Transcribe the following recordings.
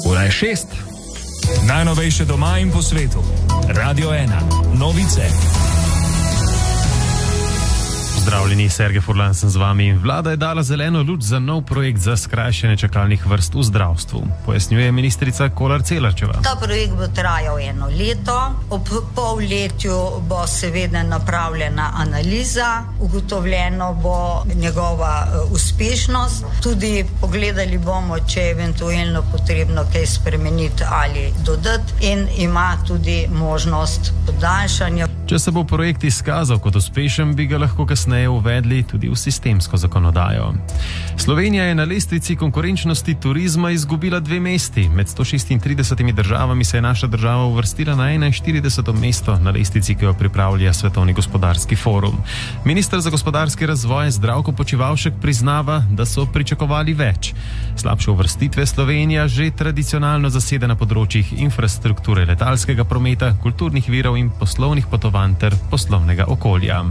Ura je 6. Najnovejše doma in po svetu. Radio 1. Novice. Pozdravljeni, Sergej Furlan sem z vami. Vlada je dala zeleno luč za nov projekt za skrajšanje čakalnih vrst v zdravstvu. Pojasnjuje ministrica Kolar Celarčeva. Ta projekt bo trajal 1 leto. Ob polletju bo seveda napravljena analiza, ugotovljeno bo njegova uspešnost. Tudi pogledali bomo, če je eventualno potrebno kaj spremeniti ali dodati, in ima tudi možnost podaljšanja. Če se bo projekt izkazal kot uspešen, bi ga lahko kasneje uvedli tudi v sistemsko zakonodajo. Slovenija je na lestvici konkurenčnosti turizma izgubila 2 mesti. Med 136 državami se je naša država uvrstila na 41. mesto na lestvici, ki jo pripravlja Svetovni gospodarski forum. Minister za gospodarski razvoj Zdravko Počivalšek priznava, da so pričakovali več. Slabše uvrstitve Slovenija že tradicionalno zaseda na področjih infrastrukture, letalskega prometa, kulturnih virov in poslovnih potovanj ter poslovnega okolja.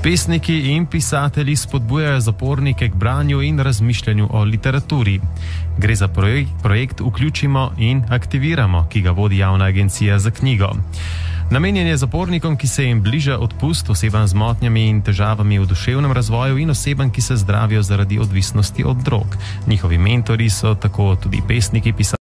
Pesniki in pisatelji spodbujajo zapornike k branju in razmišljanju o literaturi. Gre za projekt Vključimo in aktiviramo, ki ga vodi Javna agencija za knjigo. Namenjen je zapornikom, ki se jim bliža odpust, osebam z motnjami in težavami v duševnem razvoju in osebam, ki se zdravijo zaradi odvisnosti od drog. Njihovi mentori so tako tudi pesniki, pisatelji.